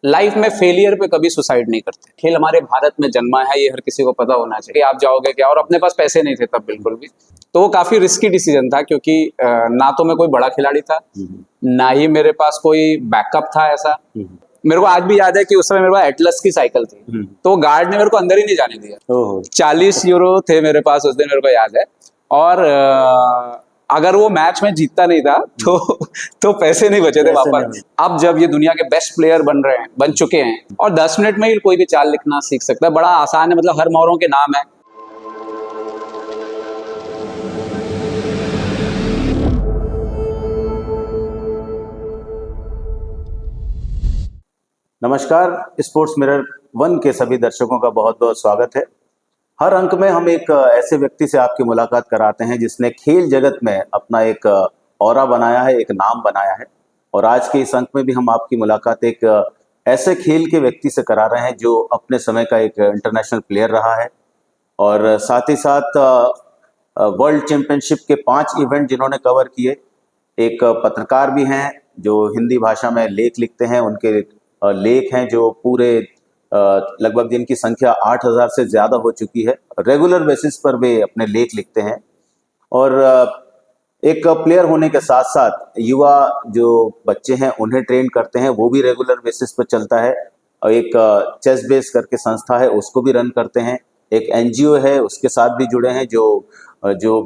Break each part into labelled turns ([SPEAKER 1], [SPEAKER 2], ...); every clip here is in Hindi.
[SPEAKER 1] लाइफ में फेलियर पे कभी सुसाइड नहीं करते। खेल हमारे भारत में जन्मा है, ये हर किसी को पता होना चाहिए। आप जाओगे क्या, और अपने पास पैसे नहीं थे तब बिल्कुल भी, तो वो काफी रिस्की डिसीजन था, क्योंकि ना तो मैं कोई बड़ा खिलाड़ी था, ना ही मेरे पास कोई बैकअप था ऐसा। मेरे को आज भी याद है कि उस समय मेरे पास एटलस की साइकिल थी, तो गार्ड ने मेरे को अंदर ही नहीं जाने दिया। 40 यूरो थे मेरे पास उस दिन, मेरे को याद है। और अगर वो मैच में जीतता नहीं था तो पैसे नहीं बचे थे वापस। अब जब ये दुनिया के बेस्ट प्लेयर बन चुके हैं, और 10 मिनट में ही कोई भी चाल लिखना सीख सकता है, बड़ा आसान है। मतलब हर मोहरों के नाम है।
[SPEAKER 2] नमस्कार, स्पोर्ट्स मिरर 1 के सभी दर्शकों का बहुत बहुत स्वागत है। हर अंक में हम एक ऐसे व्यक्ति से आपकी मुलाकात कराते हैं जिसने खेल जगत में अपना एक ऑरा बनाया है, एक नाम बनाया है। और आज के इस अंक में भी हम आपकी मुलाकात एक ऐसे खेल के व्यक्ति से करा रहे हैं जो अपने समय का एक इंटरनेशनल प्लेयर रहा है, और साथ ही साथ वर्ल्ड चैंपियनशिप के 5 इवेंट जिन्होंने कवर किए। एक पत्रकार भी हैं जो हिंदी भाषा में लेख लिखते हैं। उनके लेख हैं जो पूरे लगभग जिनकी संख्या 8000 से ज़्यादा हो चुकी है। रेगुलर बेसिस पर वे अपने लेख लिखते हैं, और एक प्लेयर होने के साथ साथ युवा जो बच्चे हैं उन्हें ट्रेन करते हैं, वो भी रेगुलर बेसिस पर चलता है। और एक चेस बेस करके संस्था है, उसको भी रन करते हैं। एक एनजीओ है, उसके साथ भी जुड़े हैं, जो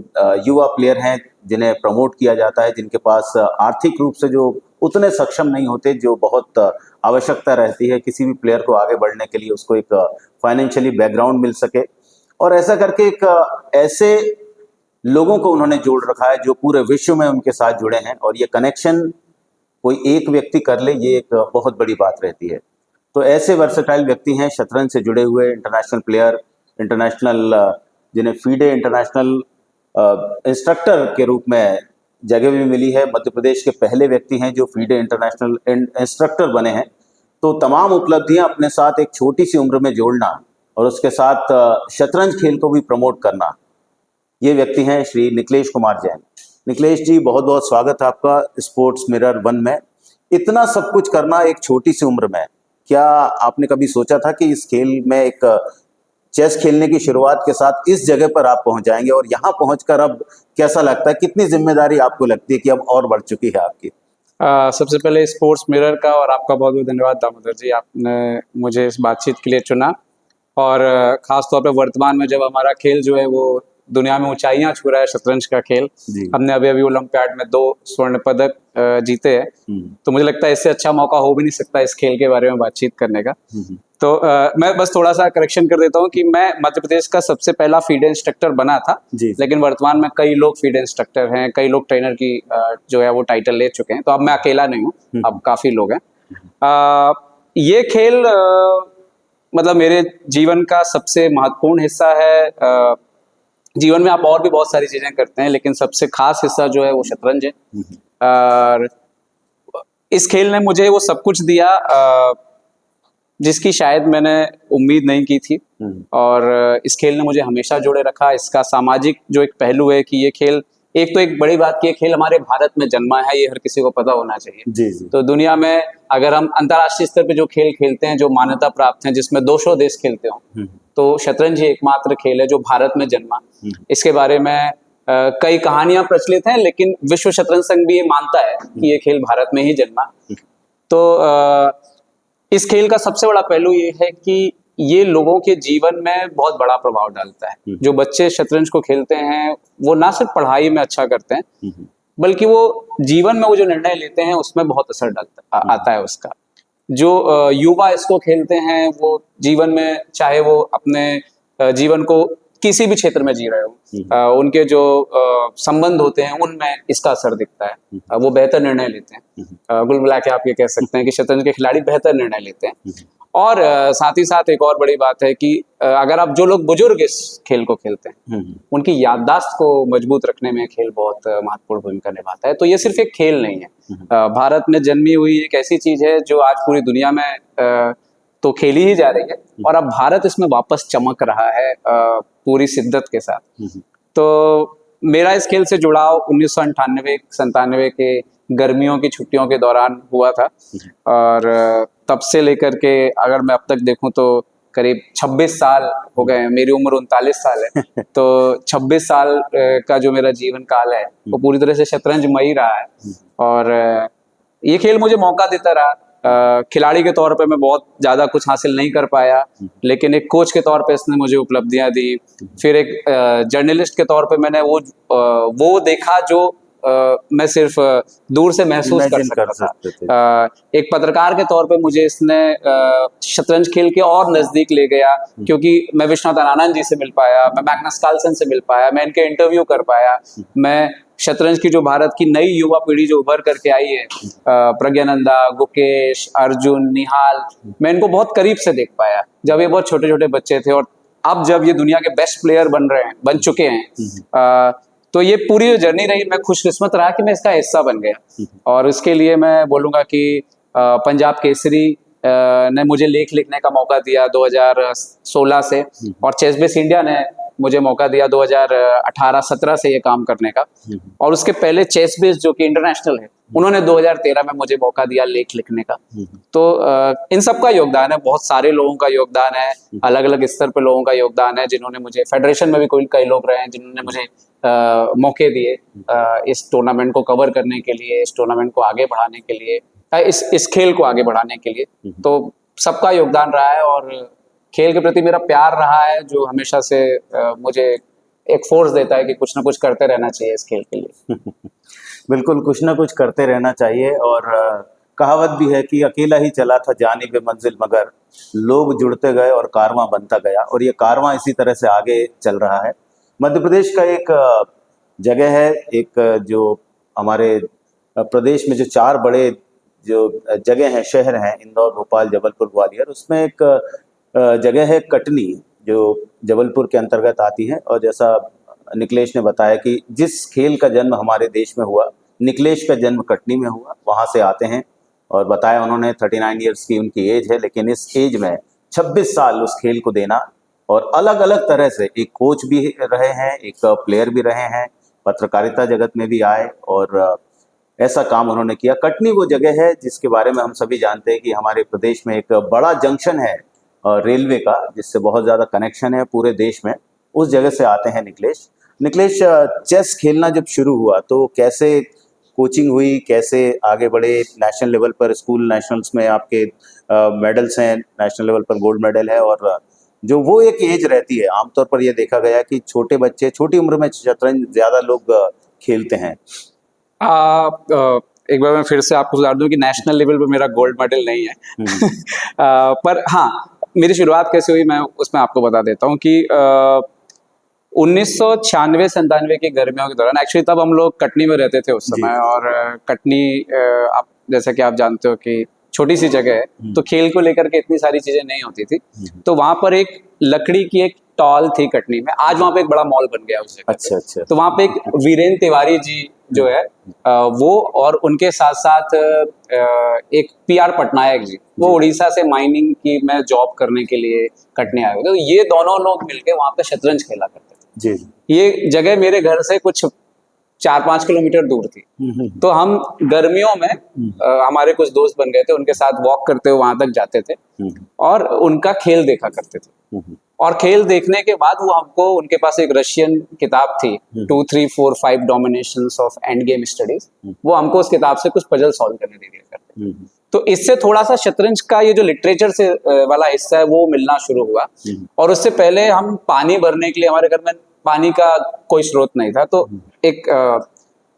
[SPEAKER 2] युवा प्लेयर हैं जिन्हें प्रमोट किया जाता है, जिनके पास आर्थिक रूप से जो उतने सक्षम नहीं होते, जो बहुत आवश्यकता रहती है किसी भी प्लेयर को आगे बढ़ने के लिए, उसको एक फाइनेंशियली बैकग्राउंड मिल सके। और ऐसा करके एक ऐसे लोगों को उन्होंने जोड़ रखा है जो पूरे विश्व में उनके साथ जुड़े हैं। और ये कनेक्शन कोई एक व्यक्ति कर ले, ये एक बहुत बड़ी बात रहती है। तो ऐसे वर्सेटाइल व्यक्ति हैं, शतरंज से जुड़े हुए इंटरनेशनल प्लेयर, इंटरनेशनल जिन्हें फीडे इंटरनेशनल इंस्ट्रक्टर के रूप में जगह भी मिली है। मध्य प्रदेश के पहले व्यक्ति हैं जो फीडे इंटरनेशनल इंस्ट्रक्टर बने हैं। तो तमाम उपलब्धियां अपने साथ एक छोटी सी उम्र में जोड़ना, और उसके साथ शतरंज खेल को भी प्रमोट करना, ये व्यक्ति हैं श्री निखिलेश कुमार जैन। निखिलेश जी, बहुत बहुत स्वागत है आपका स्पोर्ट्स मिरर 1 में। इतना सब कुछ करना एक छोटी सी उम्र में, क्या आपने कभी सोचा था कि इस खेल में एक चेस खेलने की शुरुआत के साथ इस जगह पर आप पहुंच जाएंगे? और यहाँ पहुंचकर अब कैसा लगता है, कितनी जिम्मेदारी आपको लगती है कि अब और बढ़ चुकी है आपकी?
[SPEAKER 1] सबसे पहले स्पोर्ट्स मिरर का और आपका बहुत बहुत धन्यवाद दामोदर जी, आपने मुझे इस बातचीत के लिए चुना। और खास तौर पे वर्तमान में जब हमारा खेल जो है वो दुनिया में ऊंचाइयां छू रहा है, शतरंज का खेल, हमने अभी ओलंपियाड में 2 स्वर्ण पदक जीते हैं, तो मुझे लगता है इससे अच्छा मौका हो भी नहीं सकता इस खेल के बारे में बातचीत करने का। तो मैं बस थोड़ा सा करेक्शन कर देता हूँ कि मैं मध्य प्रदेश का सबसे पहला फीडे इंस्ट्रक्टर बना था, लेकिन वर्तमान में कई लोग फीडे इंस्ट्रक्टर हैं, कई लोग ट्रेनर की जो है वो टाइटल ले चुके हैं। तो अब मैं अकेला नहीं हूँ, अब काफी लोग हैं। ये खेल मतलब मेरे जीवन का सबसे महत्वपूर्ण हिस्सा है। जीवन में आप और भी बहुत सारी चीजें करते हैं, लेकिन सबसे खास हिस्सा जो है वो शतरंज है। और इस खेल ने मुझे वो सब कुछ दिया जिसकी शायद मैंने उम्मीद नहीं की थी। और इस खेल ने मुझे हमेशा जोड़े रखा। इसका सामाजिक जो एक पहलू है कि ये खेल, एक तो एक बड़ी बात कि ये खेल हमारे भारत में जन्मा है, ये हर किसी को पता होना चाहिए। जी। तो दुनिया में अगर हम अंतर्राष्ट्रीय स्तर पे जो खेल खेलते हैं, जो मान्यता प्राप्त हैं, जिसमें 200 देश खेलते हो, तो शतरंज ही एकमात्र खेल है जो भारत में जन्मा। इसके बारे में कई कहानियां प्रचलित हैं, लेकिन विश्व शतरंज संघ भी ये मानता है कि ये खेल भारत में ही जन्मा। तो इस खेल का सबसे बड़ा पहलू ये है कि ये लोगों के जीवन में बहुत बड़ा प्रभाव डालता है। जो बच्चे शतरंज को खेलते हैं वो ना सिर्फ पढ़ाई में अच्छा करते हैं, बल्कि वो जीवन में वो जो निर्णय लेते हैं उसमें बहुत असर आता है उसका। जो युवा इसको खेलते हैं वो जीवन में, चाहे वो अपने जीवन को किसी भी क्षेत्र में जी रहे हो, उनके जो संबंध होते हैं उनमें इसका असर दिखता है। वो बेहतर निर्णय लेते हैं। कुल मिला के आप ये कह सकते हैं कि शतरंज के खिलाड़ी बेहतर निर्णय लेते हैं। और साथ ही साथ एक और बड़ी बात है कि अगर आप, जो लोग बुजुर्ग इस खेल को खेलते हैं, उनकी याददाश्त को मजबूत रखने में खेल बहुत महत्वपूर्ण भूमिका निभाता है। तो ये सिर्फ एक खेल नहीं है, भारत में जन्मी हुई एक ऐसी चीज है जो आज पूरी दुनिया में तो खेली ही जा रही है, और अब भारत इसमें वापस चमक रहा है पूरी शिद्दत के साथ। तो मेरा इस खेल से जुड़ाव 1998-97 के गर्मियों की छुट्टियों के दौरान हुआ था। और तब से लेकर के अगर मैं अब तक देखूं तो करीब 26 साल हो गए हैं। मेरी उम्र 39 साल है तो 26 साल का जो मेरा जीवन काल है वो पूरी तरह से शतरंजमयी रहा है। और ये खेल मुझे मौका देता रहा। खिलाड़ी के तौर पे मैं बहुत ज़्यादा कुछ हासिल नहीं कर पाया, लेकिन एक कोच के तौर पे इसने मुझे उपलब्धियां दी। फिर एक जर्नलिस्ट के तौर पे मैंने वो देखा जो मैं सिर्फ दूर से महसूस कर सकता था। एक पत्रकार के तौर पे मुझे इसने शतरंज खेल के और नजदीक ले गया, क्योंकि मैं विश्वनाथन आनंद जी से मिल पाया, मैं मैग्नस कार्लसन से मिल पाया, मैं इनके इंटरव्यू कर पाया, मैं शतरंज की जो भारत की नई युवा पीढ़ी जो उभर करके आई है, प्रज्ञानंदा, गुकेश, अर्जुन, निहाल, मैं इनको बहुत करीब से देख पाया जब ये बहुत छोटे छोटे बच्चे थे, और अब जब ये दुनिया के बेस्ट प्लेयर बन चुके हैं। तो ये पूरी जो जर्नी रही, मैं खुशकिस्मत रहा कि मैं इसका हिस्सा बन गया। और इसके लिए मैं बोलूँगा कि पंजाब केसरी ने मुझे लेख लिखने का मौका दिया 2016 से, और चेसबेस इंडिया ने मुझे मौका दिया 2018-17 से ये काम करने का, और उसके पहले चेसबेस जो कि इंटरनेशनल है उन्होंने 2013 में मुझे मौका दिया लेख लिखने का। तो इन सब का योगदान है, बहुत सारे लोगों का योगदान है, अलग अलग स्तर पे लोगों का योगदान है, जिन्होंने मुझे, फेडरेशन में भी कई लोग रहे हैं जिन्होंने मुझे मौके दिए इस टूर्नामेंट को कवर करने के लिए, इस टूर्नामेंट को आगे बढ़ाने के लिए, इस खेल को आगे बढ़ाने के लिए। तो सबका योगदान रहा है, और खेल के प्रति मेरा प्यार रहा है जो हमेशा से मुझे एक फोर्स देता है कि कुछ ना कुछ करते रहना चाहिए इस खेल के लिए।
[SPEAKER 2] बिल्कुल, कुछ ना कुछ करते रहना चाहिए। और कहावत भी है कि अकेला ही चला था जानिबे मंजिल, मगर लोग जुड़ते गए और कारवां बनता गया, और ये कारवां इसी तरह से आगे चल रहा है। मध्य प्रदेश का एक जगह है, एक जो हमारे प्रदेश में जो 4 बड़े जो जगह हैं, शहर हैं, इंदौर, भोपाल, जबलपुर, ग्वालियर, उसमें एक जगह है कटनी जो जबलपुर के अंतर्गत आती है। और जैसा निकलेश ने बताया कि जिस खेल का जन्म हमारे देश में हुआ, निकलेश का जन्म कटनी में हुआ, वहाँ से आते हैं। और बताया उन्होंने 39 ईयर्स की उनकी एज है, लेकिन इस एज में 26 साल उस खेल को देना, और अलग अलग तरह से एक कोच भी रहे हैं, एक प्लेयर भी रहे हैं, पत्रकारिता जगत में भी आए, और ऐसा काम उन्होंने किया। कटनी वो जगह है जिसके बारे में हम सभी जानते हैं कि हमारे प्रदेश में एक बड़ा जंक्शन है रेलवे का, जिससे बहुत ज़्यादा कनेक्शन है पूरे देश में। उस जगह से आते हैं निकलेश। निकलेश, चेस खेलना जब शुरू हुआ तो कैसे कोचिंग हुई, कैसे आगे बढ़े? नेशनल लेवल पर, स्कूल नेशनल्स में आपके मेडल्स हैं, नेशनल लेवल पर गोल्ड मेडल है, और जो वो एक एज रहती है, आमतौर पर ये देखा गया कि छोटे बच्चे छोटी उम्र में शतरंज ज़्यादा लोग खेलते हैं।
[SPEAKER 1] एक बार मैं फिर से आपको बता दूं कि नेशनल लेवल पे मेरा गोल्ड मेडल नहीं है। पर हाँ, मेरी शुरुआत कैसे हुई मैं उसमें आपको बता देता हूँ कि 1996-97 की गर्मियों के दौरान, एक्चुअली तब हम लोग कटनी में रहते थे उस समय, और कटनी आप जैसा कि आप जानते हो कि छोटी सी जगह है, तो खेल को लेकर के इतनी सारी चीजें नहीं होती थी। तो वहां पर एक लकड़ी की एक टॉल थी कटनी में, आज वहां पे एक बड़ा मॉल बन गया उस जगह।
[SPEAKER 2] अच्छा।
[SPEAKER 1] तो वहां पे एक वीरेंद्र तिवारी जी जो है वो, और उनके साथ साथ एक PR पटनायक जी, वो उड़ीसा से माइनिंग की में जॉब करने के लिए कटनी आए हुए थे। तो ये दोनों लोग मिलके वहां पे शतरंज खेला करते थे।
[SPEAKER 2] जी।
[SPEAKER 1] ये जगह मेरे घर से कुछ 4-5 किलोमीटर दूर थी। तो हम गर्मियों में हमारे कुछ दोस्त बन गए थे, उनके साथ वॉक करते हुए वहां तक जाते थे और उनका खेल देखा करते थे। और खेल देखने के बाद वो हमको, उनके पास एक रशियन किताब थी 2, 3, 4, 5 डोमिनेशंस ऑफ एंड गेम स्टडीज, वो हमको उस किताब से कुछ पजल सॉल्व करने दे दिया करते। तो इससे थोड़ा सा शतरंज का ये जो लिटरेचर से वाला हिस्सा है वो मिलना शुरू हुआ। और उससे पहले हम पानी भरने के लिए, हमारे घर में पानी का कोई स्रोत नहीं था, तो एक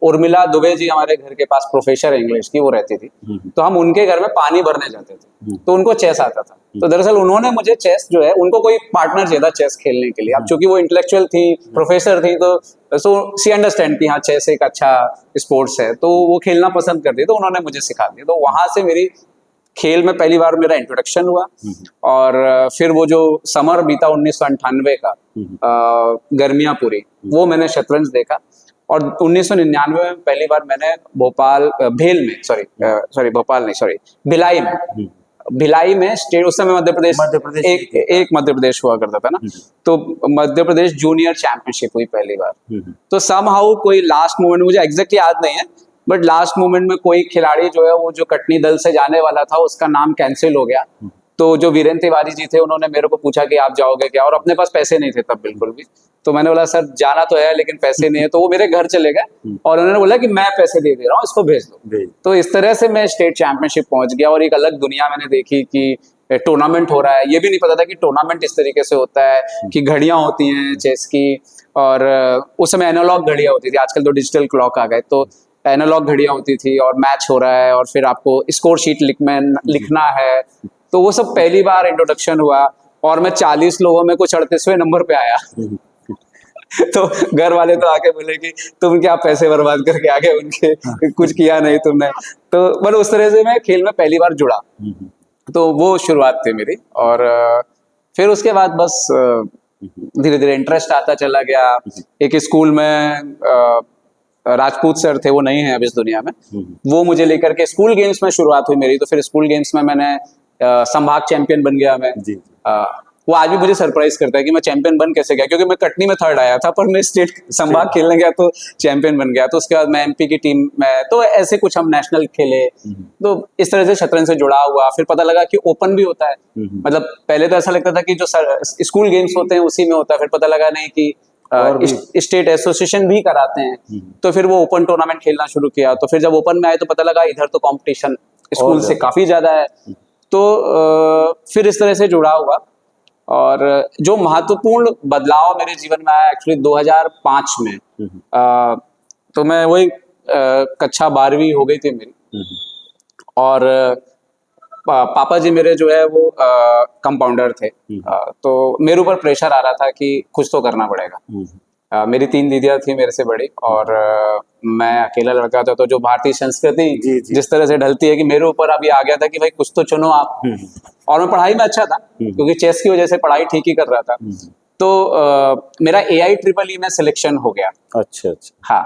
[SPEAKER 1] उर्मिला दुबे जी हमारे घर के पास प्रोफेसर इंग्लिश की वो रहती थी, तो हम उनके घर में पानी भरने जाते थे। तो उनको चेस आता था, तो दरअसल उन्होंने मुझे चेस जो है, उनको कोई पार्टनर चाहिए था चेस खेलने के लिए। अब चूंकि वो इंटेलेक्चुअल थी, प्रोफेसर थी, तो सो सी अंडरस्टैंड कि हाँ चेस एक अच्छा स्पोर्ट्स है, तो वो खेलना पसंद करती, तो उन्होंने मुझे सिखा दिया। तो वहां से मेरी खेल में पहली बार मेरा इंट्रोडक्शन हुआ। और फिर वो जो समर बीता 1998 का, गर्मियां पूरी, वो मैंने शतरंज देखा। और 1999 में पहली बार मैंने भिलाई में स्टेट, उस समय मध्य प्रदेश एक मध्य प्रदेश हुआ करता था ना, तो मध्य प्रदेश जूनियर चैंपियनशिप हुई पहली बार। तो समहाउ कोई लास्ट मोमेंट, मुझे एग्जैक्टली याद नहीं है, बट लास्ट मोमेंट में कोई खिलाड़ी जो है वो जो कटनी दल से जाने वाला था उसका नाम कैंसिल हो गया। तो जो वीरेंद्र तिवारी जी थे उन्होंने मेरे को पूछा कि आप जाओगे क्या, और अपने पास पैसे नहीं थे तब बिल्कुल भी। तो मैंने बोला सर जाना तो है लेकिन पैसे नहीं है। तो वो मेरे घर चले गए और उन्होंने बोला कि मैं पैसे दे रहा हूँ, इसको भेज दो। तो इस तरह से मैं स्टेट चैंपियनशिप पहुंच गया और एक अलग दुनिया मैंने देखी कि टूर्नामेंट हो रहा है। ये भी नहीं पता था कि टूर्नामेंट इस तरीके से होता है, कि घड़ियां होती हैं चेस की, और उस समय एनालॉग घड़ियां होती थी, आजकल तो डिजिटल क्लॉक आ गए। तो एनालॉग घड़ियां होती थी और मैच हो रहा है और फिर आपको स्कोर शीट लिखना है। तो वो सब पहली बार इंट्रोडक्शन हुआ और मैं 40 लोगों में कुछ 38वें नंबर पे आया। तो घर वाले तो आके बोले कि तुम क्या पैसे बर्बाद करके आ गए उनके, कुछ किया नहीं तुमने। तो मतलब उस तरह से मैं खेल में पहली बार जुड़ा। तो वो शुरुआत थी मेरी। और फिर उसके बाद बस धीरे धीरे इंटरेस्ट आता चला गया। एक स्कूल में राजपूत सर थे, वो नहीं है अब इस दुनिया में, वो मुझे लेकर के स्कूल गेम्स में शुरुआत हुई मेरी। तो फिर स्कूल गेम्स में मैंने संभाग चैंपियन बन गया मैं। वो आज भी मुझे सरप्राइज करता है कि मैं चैंपियन बन कैसे गया, क्योंकि मैं कटनी में 3rd आया था पर मैं स्टेट संभाग खेलने गया तो चैंपियन बन गया। तो उसके बाद मैं एमपी की टीम में, तो ऐसे कुछ हम नेशनल खेले। तो इस तरह से शतरंज से जुड़ा हुआ। फिर पता लगा कि ओपन भी होता है। मतलब पहले तो ऐसा लगता था कि जो स्कूल गेम्स होते हैं उसी में होता है, फिर पता लगा नहीं कि स्टेट एसोसिएशन भी कराते हैं। तो फिर वो ओपन टूर्नामेंट खेलना शुरू किया। तो फिर जब ओपन में आए तो पता लगा इधर तो कंपटीशन स्कूल से काफी ज्यादा है। तो फिर इस तरह से जुड़ा हुआ। और जो महत्वपूर्ण बदलाव मेरे जीवन में आया एक्चुअली 2005 में, तो मैं वही कक्षा 12वीं हो गई थी मेरी। और पापा जी मेरे जो है वो कंपाउंडर थे। तो मेरे ऊपर प्रेशर आ रहा था कि कुछ तो करना पड़ेगा। मेरी 3 दीदियां थी मेरे से बड़ी और मैं अकेला लड़का था। तो जो भारतीय संस्कृति जिस तरह से ढलती है कि मेरे ऊपर अभी आ गया था कि भाई कुछ तो चुनो आप। और मैं पढ़ाई में अच्छा था क्योंकि चेस की वजह से पढ़ाई ठीक ही कर रहा था। तो मेरा AIEEE में सिलेक्शन हो गया।
[SPEAKER 2] अच्छा।
[SPEAKER 1] हाँ,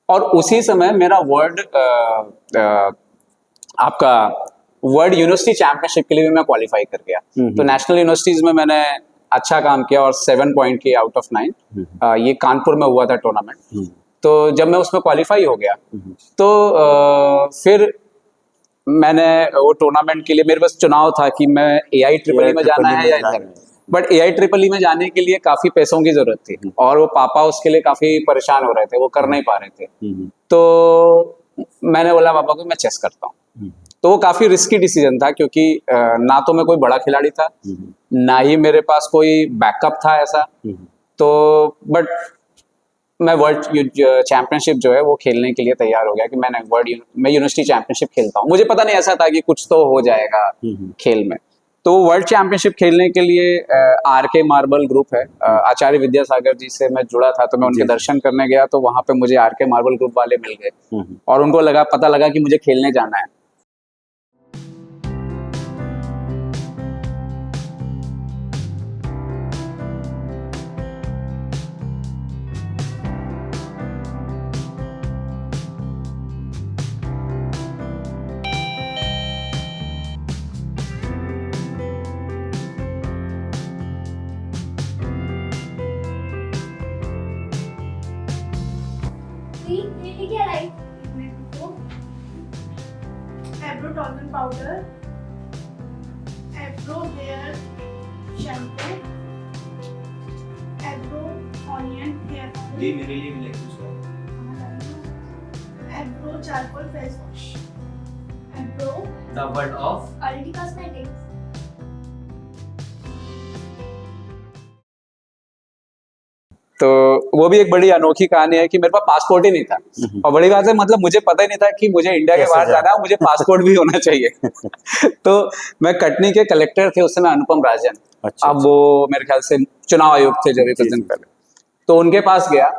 [SPEAKER 1] और उसी समय मेरा आपका वर्ल्ड यूनिवर्सिटी चैंपियनशिप के लिए भी मैं क्वालिफाई कर गया। तो नेशनल यूनिवर्सिटीज में मैंने अच्छा काम किया और 7 पॉइंट किए आउट ऑफ 9। ये कानपुर में हुआ था टूर्नामेंट। तो जब मैं उसमें क्वालिफाई हो गया तो फिर मैंने वो टूर्नामेंट के लिए मेरे पास चुनाव था कि मैं AIEEE में जाना है या इधर। बट AIEEE में जाने के लिए काफी पैसों की जरूरत थी और वो पापा उसके लिए काफी परेशान हो रहे थे, वो कर नहीं पा रहे थे। तो मैंने बोला पापा को मैं चेस करता हूँ। तो वो काफी रिस्की डिसीजन था क्योंकि ना तो मैं कोई बड़ा खिलाड़ी था, ना ही मेरे पास कोई बैकअप था ऐसा। तो बट मैं वर्ल्ड चैंपियनशिप जो है वो खेलने के लिए तैयार हो गया कि मैं यूनिवर्सिटी चैंपियनशिप खेलता हूँ। मुझे पता नहीं, ऐसा था कि कुछ तो हो जाएगा खेल में। तो वर्ल्ड चैंपियनशिप खेलने के लिए RK मार्बल ग्रुप है, आचार्य विद्यासागर जी से मैं जुड़ा था। तो मैं उनके दर्शन करने गया तो वहां पे मुझे RK मार्बल ग्रुप वाले मिल गए और उनको पता लगा कि मुझे खेलने जाना है।
[SPEAKER 3] Eyebrow toner powder, eyebrow hair shampoo, eyebrow onion hair cream,
[SPEAKER 2] जी मेरे लिए भी लेके उसको।
[SPEAKER 3] eyebrow charcoal face wash, eyebrow
[SPEAKER 2] The word of
[SPEAKER 3] Aldi Cosmetics.
[SPEAKER 1] तो वो भी एक बड़ी अनोखी कहानी है कि मेरे पास पासपोर्ट ही नहीं था। और बड़ी बात है, मतलब मुझे पता ही नहीं था कि मुझे इंडिया के बाहर जाना है, मुझे पासपोर्ट भी होना चाहिए। तो मैं कटनी के कलेक्टर थे उस समय, अनुपम राजन।
[SPEAKER 2] अच्छा,
[SPEAKER 1] अब वो मेरे ख्याल से चुनाव आयोग थे जब कुछ दिन पहले। तो उनके पास गया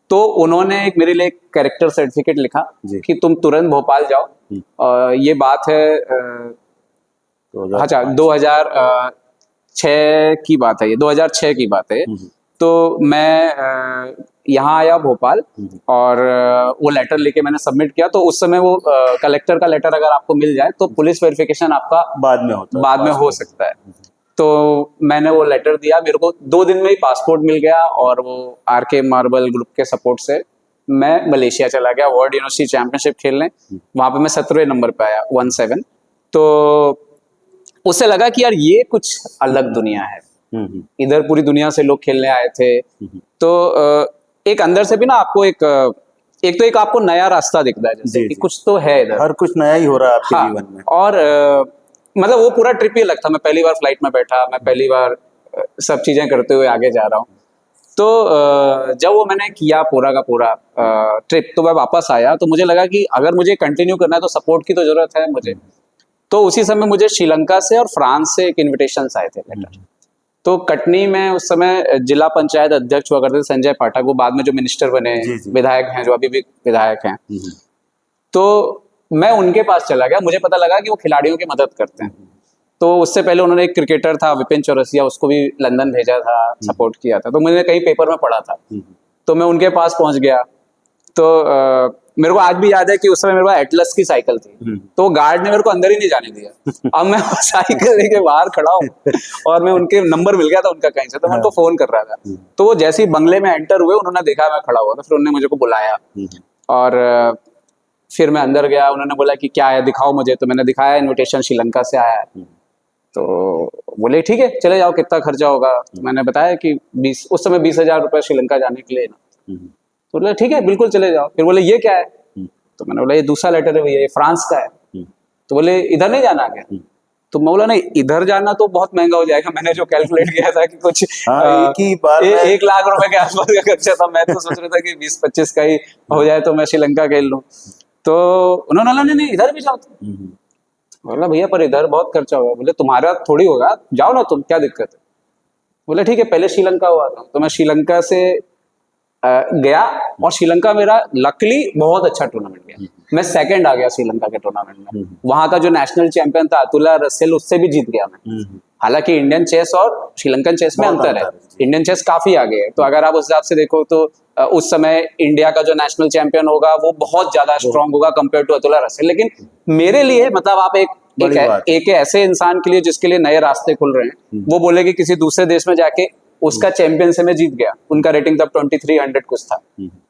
[SPEAKER 1] तो उन्होंने एक मेरे लिए कैरेक्टर सर्टिफिकेट लिखा कि तुम तुरंत भोपाल जाओ। ये बात है अच्छा 2006 की बात है, ये 2006 की बात है। तो मैं यहाँ आया भोपाल और वो लेटर लेके मैंने सबमिट किया। तो उस समय वो कलेक्टर का लेटर अगर आपको मिल जाए तो पुलिस वेरिफिकेशन आपका बाद में हो सकता है। तो मैंने वो लेटर दिया, मेरे को 2 दिन में ही पासपोर्ट मिल गया और वो RK मार्बल ग्रुप के सपोर्ट से मैं मलेशिया चला गया वर्ल्ड यूनिवर्सिटी चैंपियनशिप खेलने। वहां पे मैं 17वें नंबर पे आया 17। तो उससे लगा कि यार ये कुछ अलग दुनिया है, इधर पूरी दुनिया से लोग खेलने आए थे। तो एक अंदर से भी ना आपको एक आपको नया रास्ता दिखता है, जैसे कि कुछ तो है इधर,
[SPEAKER 2] हर कुछ नया ही हो रहा है आपके
[SPEAKER 1] हाँ,
[SPEAKER 2] जीवन में।
[SPEAKER 1] और मतलब वो पूरा ट्रिप ही अलग था। मैं पहली बार फ्लाइट में बैठा, मैं पहली बार सब चीजें करते हुए आगे जा रहा हूँ। तो जब वो मैंने किया पूरा का पूरा ट्रिप, तो मैं वापस आया तो मुझे लगा कि अगर मुझे कंटिन्यू करना है तो सपोर्ट की तो जरूरत है मुझे। तो उसी समय मुझे श्रीलंका से और फ्रांस से एक इन्विटेशन आए थे लेटर। तो कटनी में उस समय जिला पंचायत अध्यक्ष हुआ करते थे संजय पाठक, वो बाद में जो मिनिस्टर बने, विधायक हैं, जो अभी भी विधायक हैं। तो मैं उनके पास चला गया, मुझे पता लगा कि वो खिलाड़ियों की मदद करते हैं। तो उससे पहले उन्होंने एक क्रिकेटर था विपिन चौरसिया, उसको भी लंदन भेजा था, सपोर्ट किया था। तो मैंने कहीं पेपर में पढ़ा था, तो मैं उनके पास पहुंच गया। तो मेरे को आज भी याद है कि उस समय मेरे पास एटलस की साइकिल थी, तो गार्ड ने मेरे को अंदर ही नहीं जाने दिया। अब मैं साइकिल लेके बाहर खड़ा हूँ और मैं उनके नंबर मिल गया था उनका कहीं से, तो मैं उनको फोन कर रहा था। तो वो जैसे ही बंगले में एंटर हुए, उन्होंने देखा मैं खड़ा हुआ था, फिर उन्होंने मुझे को बुलाया और फिर मैं अंदर गया। उन्होंने बोला कि क्या है दिखाओ मुझे, तो मैंने दिखाया, इन्विटेशन श्रीलंका से आया है। तो बोले ठीक है चले जाओ, कितना खर्चा होगा। तो मैंने बताया कि 20 उस समय 20,000 रुपये श्रीलंका जाने के लिए ना। तो बोले ठीक है बिल्कुल चले जाओ। फिर बोले ये क्या है, तो मैंने बोला ये दूसरा लेटर है भैया, ये फ्रांस का है। तो बोले इधर नहीं जाना क्या? तो मैं बोला नहीं, इधर जाना तो बहुत महंगा हो जाएगा। मैंने जो कैलकुलेट किया था कि कुछ
[SPEAKER 2] एक ही बार
[SPEAKER 1] 1 लाख रुपए के आसपास का खर्चा था। मैं तो सोच रहा था कि 20-25 का ही हो जाए तो मैं श्रीलंका खेल लूं। तो उन्होंने बोला नहीं इधर भी जाओ। बोला भैया पर इधर बहुत खर्चा होगा। बोले तुम्हारा थोड़ी होगा, जाओ ना तुम, क्या दिक्कत है। बोले ठीक है पहले श्रीलंका हुआ था। तो मैं श्रीलंका से गया और श्रीलंका मेरा लकली बहुत अच्छा टूर्नामेंट गया। मैं सेकंड आ गया श्रीलंका के टूर्नामेंट में। वहां का जो नेशनल चैंपियन था अतुला रसेल, उससे भी जीत गया मैं। हालांकि इंडियन चेस और श्रीलंकन चेस में अंतर है, इंडियन चेस काफी आगे है। तो अगर आप उस हिसाब से देखो तो उस समय इंडिया का जो नेशनल चैंपियन होगा वो बहुत ज्यादा स्ट्रांग होगा कंपेयर टू अतुला रसेल। लेकिन मेरे लिए मतलब आप एक ऐसे इंसान के लिए जिसके लिए नए रास्ते खुल रहे हैं, वो बोले कि किसी दूसरे देश में जाके उसका चैंपियन से मैं जीत गया। उनका रेटिंग तब 2300 कुछ था।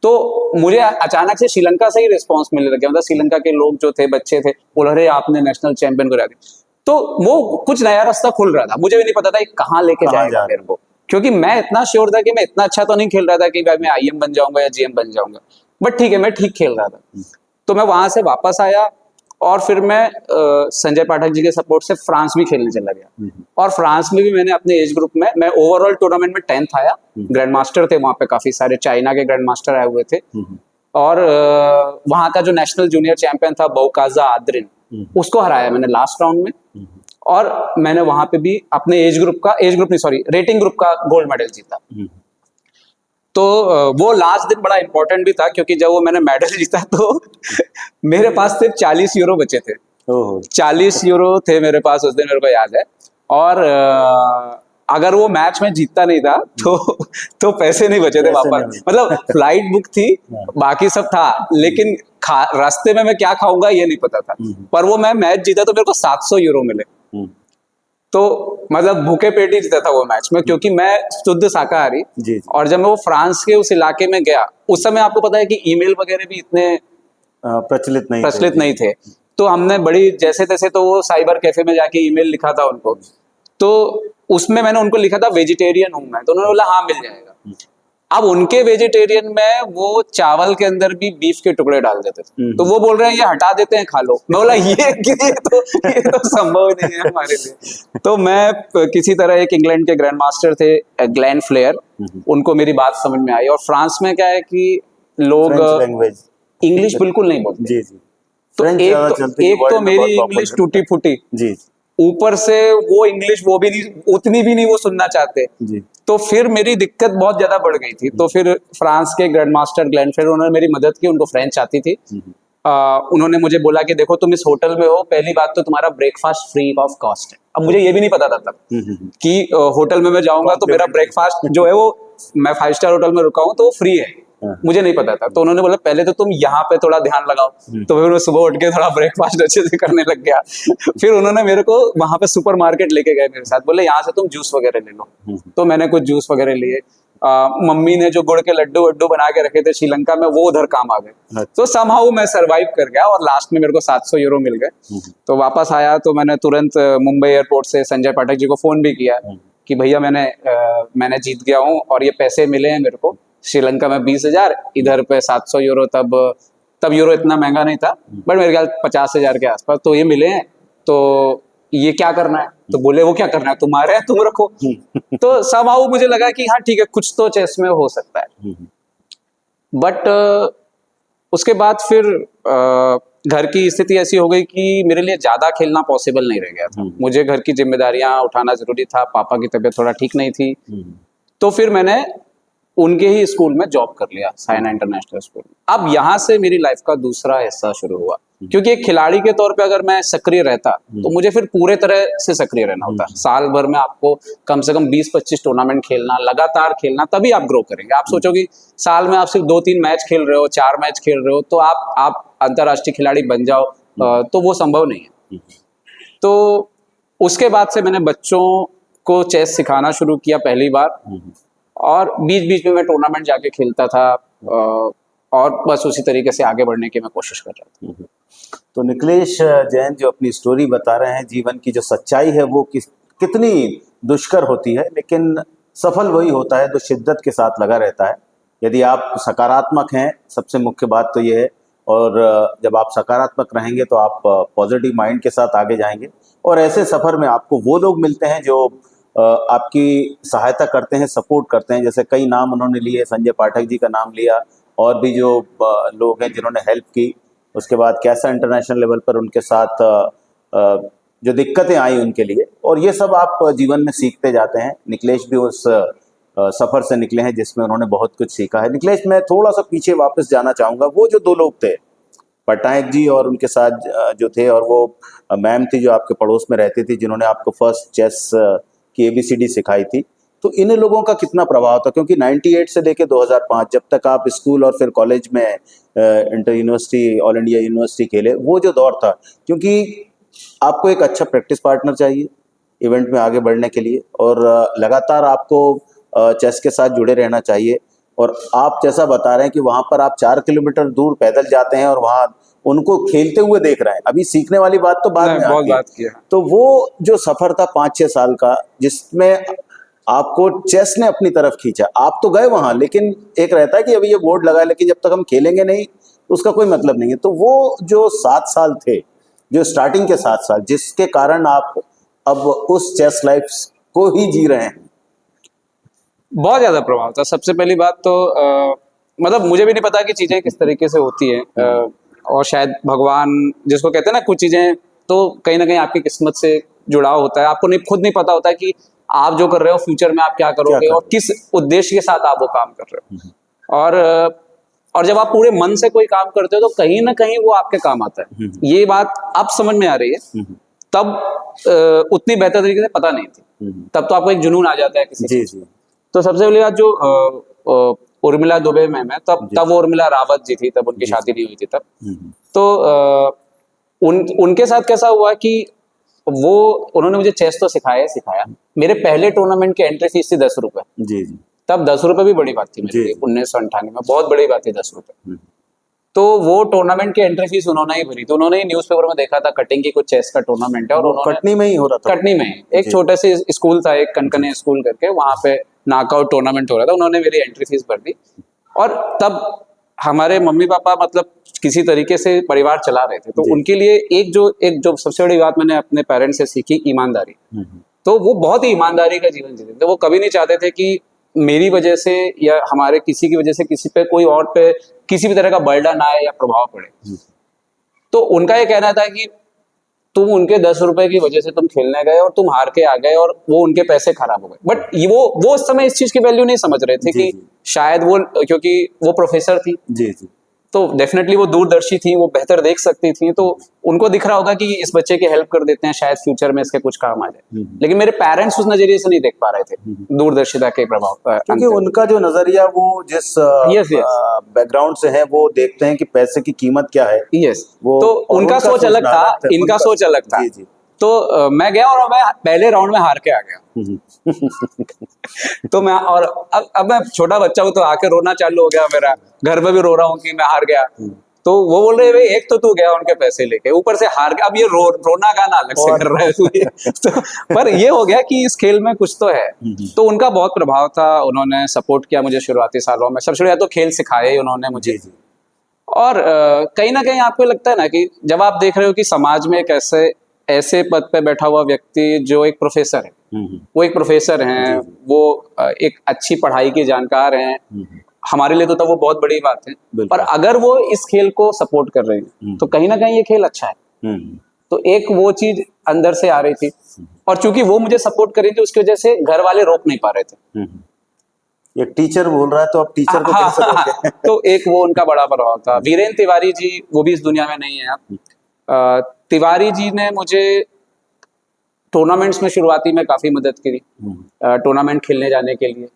[SPEAKER 1] तो मुझे अचानक से श्रीलंका से ही रिस्पांस मिलने लग गया। मतलब श्रीलंका के लोग जो थे, बच्चे थे, बोल रहे आपने नेशनल चैंपियन को हरा दिया। तो वो कुछ नया रास्ता खुल रहा था। मुझे भी नहीं पता था कहाँ लेके जाएगा मेरे को, क्योंकि मैं इतना श्योर था कि मैं इतना अच्छा तो नहीं खेल रहा था कि भाई मैं IM बन जाऊंगा या GM बन जाऊंगा, बट ठीक है मैं ठीक खेल रहा था। तो मैं वहां से वापस आया और फिर मैं संजय पाठक जी के सपोर्ट से फ्रांस भी खेलने चला गया। और फ्रांस में भी मैंने अपने एज ग्रुप में, मैं ओवरऑल टूर्नामेंट में 10th आया। ग्रैंड मास्टर थे वहां पे काफी सारे, चाइना के ग्रैंड मास्टर आए हुए थे। और वहां का जो नेशनल जूनियर चैंपियन था बौकाजा आद्रिन, उसको हराया मैंने लास्ट राउंड में। और मैंने वहां पे भी अपने रेटिंग ग्रुप का गोल्ड मेडल जीता। तो वो लास्ट दिन बड़ा इंपॉर्टेंट भी था, क्योंकि जब वो मैंने मेडल जीता तो मेरे पास सिर्फ 40 यूरो बचे थे। 40 यूरो थे मेरे पास उस दिन, मेरे को याद है। और अगर वो मैच में जीतता नहीं था तो पैसे नहीं बचे थे वापस। मतलब फ्लाइट बुक थी, बाकी सब था, लेकिन रास्ते में मैं क्या खाऊंगा ये नहीं पता था। पर वो मैं मैच जीता तो मेरे को 700 यूरो मिले। तो मतलब भूखे पेट ही जीता था वो मैच में, क्योंकि मैं शुद्ध शाकाहारी। और जब मैं वो फ्रांस के उस इलाके में गया, उस समय आपको पता है कि ईमेल वगैरह भी इतने प्रचलित नहीं थे। तो हमने बड़ी जैसे तैसे तो वो साइबर कैफे में जाके ईमेल लिखा था उनको। तो उसमें मैंने उनको लिखा था वेजिटेरियन हूं मैं, तो उन्होंने बोला हाँ मिल जाएगा। अब उनके वेजिटेरियन में वो चावल के अंदर भी बीफ के टुकड़े डाल देते थे। तो वो बोल रहे हैं ये हटा देते हैं, खा लो। मैं बोला ये तो संभव नहीं है हमारे लिए। तो मैं किसी तरह, एक इंग्लैंड के ग्रैंड मास्टर थे ग्लेन फ्लेयर, उनको मेरी बात समझ में आई। और फ्रांस में क्या है कि लोग इंग्लिश बिल्कुल नहीं बोलते। तो एक तो मेरी इंग्लिश टूटी फूटी, ऊपर से वो इंग्लिश वो भी नहीं, उतनी भी नहीं वो सुनना चाहते। तो फिर मेरी दिक्कत बहुत ज्यादा बढ़ गई थी। तो फिर फ्रांस के ग्रैंड मास्टर ग्लेन फ्लेयर, उन्होंने मेरी मदद की। उनको फ्रेंच आती थी। उन्होंने मुझे बोला कि देखो तुम इस होटल में हो, पहली बात तो तुम्हारा ब्रेकफास्ट फ्री ऑफ कॉस्ट है। अब मुझे ये भी नहीं पता था तब कि होटल में मैं जाऊंगा तो मेरा ब्रेकफास्ट जो है वो, मैं 5 स्टार होटल में रुका हूँ तो वो फ्री है, मुझे नहीं पता था। तो उन्होंने बोला पहले तो तुम यहाँ पे थोड़ा ध्यान लगाओ। तो फिर मैं सुबह उठ के थोड़ा ब्रेकफास्ट अच्छे से करने लग गया। फिर उन्होंने मेरे को वहां पे सुपरमार्केट लेके गए मेरे साथ, बोले यहाँ से तुम जूस वगैरह ले लो। तो मैंने कुछ जूस वगैरह लिए मम्मी ने जो गुड़ के लड्डू वड्डू बना के रखे थे श्रीलंका में, वो उधर काम आ गए।
[SPEAKER 2] अच्छा।
[SPEAKER 1] तो समहाउ मैं सरवाइव कर गया और लास्ट में मेरे को 700 यूरो मिल गए। तो वापस आया तो मैंने तुरंत मुंबई एयरपोर्ट से संजय पाठक जी को फोन भी किया कि भैया मैंने जीत गया हूँ और ये पैसे मिले हैं मेरे को। श्रीलंका में 20,000, इधर पे 700 यूरो। तब यूरो इतना महंगा नहीं था, बट मेरे ख्याल 50,000 के आसपास तो ये मिले हैं। तो ये क्या करना है? तो बोले वो क्या करना है, तुम्हारे है, तुम रखो। तो समहाउ मुझे लगा कि हाँ ठीक है, कुछ तो चेस में हो सकता है। बट उसके बाद फिर घर की स्थिति ऐसी हो गई कि मेरे लिए ज्यादा खेलना पॉसिबल नहीं रह गया था। मुझे घर की जिम्मेदारियां उठाना जरूरी था, पापा की तबीयत थोड़ा ठीक नहीं थी। तो फिर मैंने उनके ही स्कूल में जॉब कर लिया, साइना इंटरनेशनल स्कूल। अब यहाँ से मेरी लाइफ का दूसरा हिस्सा शुरू हुआ, क्योंकि एक खिलाड़ी के तौर पे अगर मैं सक्रिय रहता तो मुझे फिर पूरे तरह से सक्रिय रहना होता। साल भर में आपको कम से कम 20-25 टूर्नामेंट खेलना, लगातार खेलना, तभी आप ग्रो करेंगे। आप सोचोगे साल में आप सिर्फ 2-3 मैच खेल रहे हो, 4 मैच खेल रहे हो, तो आप अंतर्राष्ट्रीय खिलाड़ी बन जाओ, तो वो संभव नहीं है। तो उसके बाद से मैंने बच्चों को चेस सिखाना शुरू किया पहली बार, और बीच बीच में मैं टूर्नामेंट जाके खेलता था, और बस उसी तरीके से आगे बढ़ने की मैं कोशिश कर रहा था।
[SPEAKER 2] तो निखिलेश जैन जो अपनी स्टोरी बता रहे हैं, जीवन की जो सच्चाई है वो कितनी दुष्कर होती है, लेकिन सफल वही होता है जो शिद्दत के साथ लगा रहता है। यदि आप सकारात्मक हैं, सबसे मुख्य बात तो ये है, और जब आप सकारात्मक रहेंगे तो आप पॉजिटिव माइंड के साथ आगे जाएंगे, और ऐसे सफ़र में आपको वो लोग मिलते हैं जो आपकी सहायता करते हैं, सपोर्ट करते हैं। जैसे कई नाम उन्होंने लिए, संजय पाठक जी का नाम लिया, और भी जो लोग हैं जिन्होंने हेल्प की। उसके बाद कैसा इंटरनेशनल लेवल पर उनके साथ जो दिक्कतें आई उनके लिए, और ये सब आप जीवन में सीखते जाते हैं। निखिलेश भी उस सफ़र से निकले हैं जिसमें उन्होंने बहुत कुछ सीखा है। निखिलेश, मैं थोड़ा सा पीछे वापस जाना चाहूँगा। वो जो 2 लोग थे, पटनायक जी और उनके साथ जो थे, और वो मैम थी जो आपके पड़ोस में रहती थी, जिन्होंने आपको फर्स्ट चेस की ABCD सिखाई थी, तो इन लोगों का कितना प्रभाव था? क्योंकि 98 से लेके 2005 जब तक आप स्कूल और फिर कॉलेज में inter university, all India university खेले, वो जो दौर था, क्योंकि आपको एक अच्छा प्रैक्टिस पार्टनर चाहिए इवेंट में आगे बढ़ने के लिए, और लगातार आपको चेस के साथ जुड़े रहना चाहिए। और आप जैसा बता रहे हैं कि वहाँ पर आप 4 किलोमीटर दूर पैदल जाते हैं और वहाँ उनको खेलते हुए देख रहे हैं। अभी सीखने वाली बात तो बाद में
[SPEAKER 1] बहुत
[SPEAKER 2] आती है।
[SPEAKER 1] बात किया।
[SPEAKER 2] तो वो जो सफ़र था 5-6 साल का, जिसमें आपको चेस ने अपनी तरफ खींचा, आप तो गए वहाँ, लेकिन एक रहता है कि अभी ये बोर्ड लगा है, लेकिन जब तक हम खेलेंगे नहीं उसका कोई मतलब नहीं है। तो वो जो 7 साल थे, जो स्टार्टिंग के 7 साल, जिसके कारण आप अब उस चेस लाइफ को ही जी रहे हैं,
[SPEAKER 1] बहुत ज्यादा प्रभाव था। सबसे पहली बात तो मतलब मुझे भी नहीं पता कि चीजें किस तरीके से होती हैं, और शायद भगवान जिसको कहते हैं ना, कुछ चीजें तो कहीं ना कहीं आपकी किस्मत से जुड़ाव होता है। आपको खुद नहीं पता होता है कि आप जो कर रहे हो फ्यूचर में आप क्या करोगे और किस उद्देश्य के साथ आप वो काम कर रहे हो। और जब आप पूरे मन से कोई काम करते हो तो कहीं ना कहीं वो आपके काम आता है। ये बात अब समझ में आ रही है, तब उतनी बेहतर तरीके से पता नहीं थी। तब तो आपको एक जुनून आ जाता है किसी
[SPEAKER 2] जी
[SPEAKER 1] चीज। तो सबसे पहली बात जो उर्मिला दुबे मैम है, तब वो उर्मिला रावत जी थी, तब उनकी शादी नहीं हुई थी तब। तो उनके साथ कैसा हुआ कि उन्होंने मुझे चेस तो सिखाया। मेरे पहले टूर्नामेंट की एंट्री फीस थी 10 रुपए।
[SPEAKER 2] जी जी।
[SPEAKER 1] तब 10 रुपए भी बड़ी बात थी मेरे लिए। 1998 में बहुत बड़ी बात थी 10 रुपए। तो वो टूर्नामेंट की एंट्री फीस उन्होंने ही भरी थी। उन्होंने ही न्यूज़पेपर में देखा था कटिंग की कुछ चेस का टूर्नामेंट है, और उन्होंने
[SPEAKER 2] कटनी में ही हो रहा था।
[SPEAKER 1] कटनी में एक छोटे से स्कूल था, एक कनकने स्कूल करके, वहां पे नॉकआउट टूर्नामेंट हो रहा था। उन्होंने मेरी एंट्री फीस भर दी, और तब हमारे मम्मी पापा मतलब किसी तरीके से परिवार चला रहे थे। तो उनके लिए एक जो सबसे बड़ी बात मैंने अपने पेरेंट्स से सीखी, ईमानदारी। तो वो बहुत ही ईमानदारी का जीवन जीते थे। वो कभी नहीं चाहते थे कि मेरी वजह से या हमारे किसी की वजह से किसी पे कोई और पे किसी भी तरह का बर्डन आए या प्रभाव पड़े। तो उनका ये कहना था कि तुम उनके 10 रुपए की वजह से तुम खेलने गए और तुम हार के आ गए, और वो उनके पैसे खराब हो गए। बट वो उस समय इस चीज की वैल्यू नहीं समझ रहे थे कि शायद वो, क्योंकि वो प्रोफेसर थी,
[SPEAKER 2] जी जी,
[SPEAKER 1] तो डेफिनेटली वो दूरदर्शी थी, वो बेहतर देख सकती थी। तो उनको दिख रहा होगा कि इस बच्चे की हेल्प कर देते हैं, शायद फ्यूचर में इसके कुछ काम आ जाए। लेकिन मेरे पेरेंट्स उस नजरिए से नहीं देख पा रहे थे दूरदर्शिता के प्रभाव,
[SPEAKER 2] क्योंकि उनका जो नजरिया, वो जिस बैकग्राउंड से है, वो देखते हैं कि पैसे की कीमत क्या है।
[SPEAKER 1] यस,
[SPEAKER 2] वो
[SPEAKER 1] तो उनका सोच अलग था, इनका सोच अलग था। तो मैं गया और मैं पहले राउंड में हार के आ गया। तो मैं और अब मैं छोटा बच्चा हूँ तो आके रोना चालू हो गया मेरा, घर में भी रो रहा हूँ कि मैं हार गया। तो वो बोल रहे भाई एक तो तू गया उनके पैसे लेके, ऊपर से हार गया, अब ये रोना गाना अलग से कर रहा है तू ये। तो पर ये हो गया कि इस खेल में कुछ तो है। तो उनका बहुत प्रभाव था, उन्होंने सपोर्ट किया मुझे शुरुआती सालों में। सबसे बढ़िया तो खेल सिखाया ही उन्होंने मुझे। और कहीं ना कहीं आपको लगता है ना कि जब आप देख रहे हो कि समाज में एक ऐसे पद पे बैठा हुआ व्यक्ति जो एक प्रोफेसर है, वो एक प्रोफेसर हैं, वो एक अच्छी पढ़ाई के जानकार हैं, हमारे लिए तो तब वो बहुत बड़ी बात है। पर अगर वो इस खेल को सपोर्ट कर रहे हैं तो कहीं ना कहीं ये खेल अच्छा है। तो एक वो चीज अंदर से आ रही थी, और चूंकि वो मुझे सपोर्ट कर रही थी उसकी वजह से घर वाले रोक नहीं पा रहे थे।
[SPEAKER 2] ये टीचर बोल रहा है तो अब टीचर को कैसे रोकें?
[SPEAKER 1] तो एक वो उनका बड़ा प्रभाव था। वीरेंद्र तिवारी जी, वो भी इस दुनिया में नहीं है अब। तिवारी जी ने मुझे टूर्नामेंट्स में शुरुआती में काफी मदद करी, टूर्नामेंट खेलने जाने के लिए।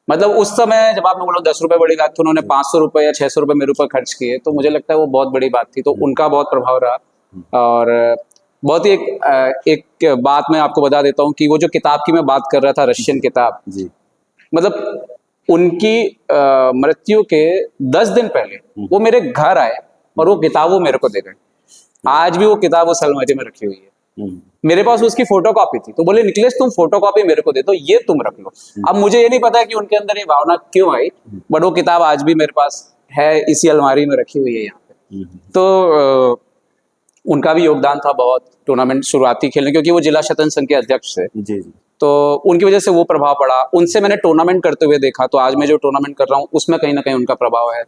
[SPEAKER 1] मतलब उस समय जब आपने बोला 10 रुपए बड़ी बात थी, उन्होंने 500 रुपए या 600 रुपए मेरे ऊपर खर्च किए, तो मुझे लगता है वो बहुत बड़ी बात थी। तो उनका बहुत प्रभाव रहा। और बहुत ही एक बात मैं आपको बता देता हूँ कि वो जो किताब की मैं बात कर रहा था, रशियन किताब जी, मतलब उनकी मृत्यु के 10 दिन पहले वो मेरे घर आए और वो किताब वो मेरे को दे गए। आज भी वो किताब उस अलमारी में रखी हुई है। मेरे पास उसकी फोटोकॉपी थी, तो बोले निकलेश तुम फोटोकॉपी मेरे को दे दो, ये तुम रख लो। अब मुझे ये नहीं पता कि उनके अंदर ये भावना क्यों आई, बट वो किताब आज भी मेरे पास है, इसी अलमारी में रखी हुई है यहाँ पे। तो उनका भी योगदान था बहुत टूर्नामेंट शुरुआती खेलने, क्योंकि वो जिला शतरंज संघ के अध्यक्ष थे जी। तो उनकी वजह से वो प्रभाव पड़ा। उनसे मैंने टूर्नामेंट करते हुए देखा, तो आज मैं जो टूर्नामेंट कर रहा हूँ उसमें कहीं ना कहीं उनका प्रभाव है।